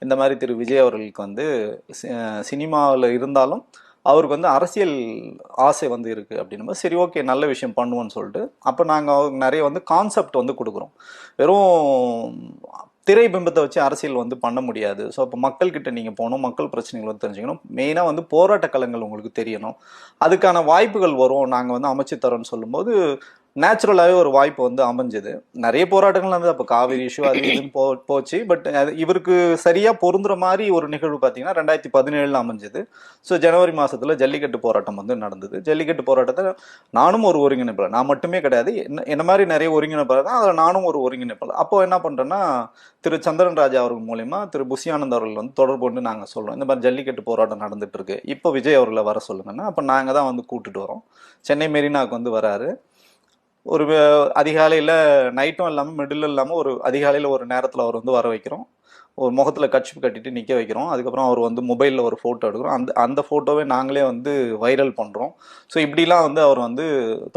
இந்த மாதிரி திரு விஜய் அவர்களுக்கு வந்து சினிமாவில் இருந்தாலும் அவருக்கு வந்து அரசியல் ஆசை வந்து இருக்குது அப்படின்னும் சரி ஓகே நல்ல விஷயம் பண்ணுவோன்னு சொல்லிட்டு அப்போ நாங்கள் நிறைய வந்து கான்செப்ட் வந்து கொடுக்குறோம். வெறும் திரை பிம்பத்தை வச்சு அரசியல் வந்து பண்ண முடியாது. ஸோ அப்போ மக்கள்கிட்ட நீங்கள் போகணும், மக்கள் பிரச்சனைகள் வந்து தெரிஞ்சுக்கணும், மெயினாக வந்து போராட்ட களங்கள் உங்களுக்கு தெரியணும், அதுக்கான வாய்ப்புகள் வரும் நாங்கள் வந்து அமைச்சு தரோன்னு சொல்லும்போது நேச்சுரலாகவே ஒரு வாய்ப்பு வந்து அமைஞ்சது. நிறைய போராட்டங்கள் வந்து அப்போ காவிரி இஷ்யூ அது இதுன்னு போச்சு. பட் அது இவருக்கு சரியாக பொருந்துற மாதிரி ஒரு நிகழ்வு பார்த்தீங்கன்னா 2017 அமைஞ்சது. ஸோ ஜனவரி மாதத்தில் ஜல்லிக்கட்டு போராட்டம் வந்து நடந்தது. ஜல்லிக்கட்டு போராட்டத்தில் நானும் ஒரு ஒருங்கிணைப்பாளர், நான் மட்டுமே கிடையாது, என்ன மாதிரி நிறைய ஒருங்கிணைப்பாளர் தான், அதில் நானும் ஒரு ஒருங்கிணைப்பாளர். அப்போ என்ன பண்ணுறேன்னா திரு சந்திரன் ராஜா அவர்கள் மூலயமா திரு புஷியானந்த் அவர்கள் வந்து தொடர்பு கொண்டு நாங்கள் சொல்கிறோம் இந்த மாதிரி ஜல்லிக்கட்டு போராட்டம் நடந்துட்டு இருக்கு, இப்போ விஜய் அவர்களை வர சொல்லுங்கன்னா அப்போ நாங்கள் தான் வந்து கூப்பிட்டுட்டு வரோம். சென்னை மெரினாவுக்கு வந்து வராரு. ஒரு அதிகாலையில் நைட்டும் இல்லாமல் மிடில் இல்லாமல் ஒரு அதிகாலையில் ஒரு நேரத்தில் அவர் வந்து வர வைக்கிறோம். ஒரு முகத்தில் கட்சி கட்டிட்டு நிற்க வைக்கிறோம். அதுக்கப்புறம் அவர் வந்து மொபைலில் ஒரு ஃபோட்டோ எடுக்கிறோம். அந்த ஃபோட்டோவே நாங்களே வந்து வைரல் பண்ணுறோம். ஸோ இப்படிலாம் வந்து அவர் வந்து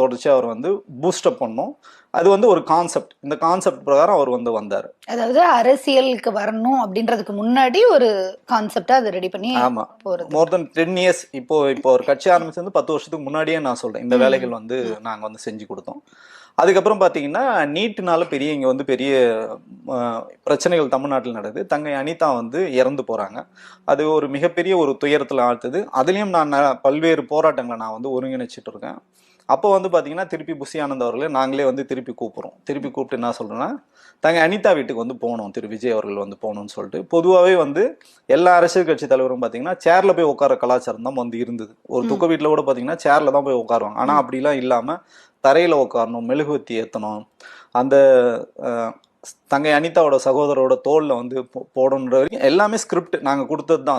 தொடர்ச்சியாக அவர் வந்து பூஸ்டப் பண்ணோம். அது வந்து ஒரு கான்செப்ட். இந்த கான்செப்ட் பிரகாரம் அவர் வந்து வந்தார். அதாவது அரசியலுக்கு வரணும் அப்படின்றதுக்கு முன்னாடி ஒரு கான்செப்டா அதை ரெடி பண்ணி. ஆமா, மோர் தென் 10 இயர்ஸ். இப்போ ஒரு கட்சி ஆரம்பிச்சு வந்து 10 வருஷத்துக்கு முன்னாடியே நான் சொல்றேன் இந்த வேலைகள் வந்து நாங்க வந்து செஞ்சு கொடுத்தோம். அதுக்கப்புறம் பார்த்தீங்கன்னா நீட்டுனால இங்கே வந்து பெரிய பிரச்சனைகள் தமிழ்நாட்டில் நடக்குது. தங்கை அனிதா வந்து இறந்து போகிறாங்க. அது ஒரு மிகப்பெரிய ஒரு துயரத்தில் ஆழ்த்துது. அதுலேயும் நான் பல்வேறு போராட்டங்களை நான் வந்து ஒருங்கிணைச்சிட்டு இருக்கேன். அப்போ வந்து பார்த்தீங்கன்னா திருப்பி புஷியானந்த் அவர்களே நாங்களே வந்து திருப்பி கூப்பிட்டு என்ன சொல்கிறேன்னா தங்க அனிதா வீட்டுக்கு வந்து போகணும், திரு விஜய் அவர்கள் வந்து போகணும்னு சொல்லிட்டு. பொதுவாகவே வந்து எல்லா அரசியல் கட்சி தலைவரும் பார்த்தீங்கன்னா சேரில் போய் உட்கார கலாச்சாரம் தான் வந்து இருந்தது. ஒரு துக்க வீட்டில் கூட பார்த்தீங்கன்னா சேரில் தான் போய் உட்காருவாங்க. ஆனால் அப்படிலாம் இல்லாமல் தரையில் உட்காரணும், மெழுகுவத்தி ஏற்றணும், அந்த தங்கை அனிதாவோட சகோதரோட தோளில் வந்து போடணுன்ற வரைக்கும் எல்லாமே ஸ்கிரிப்ட் நாங்கள் கொடுத்தது தான்.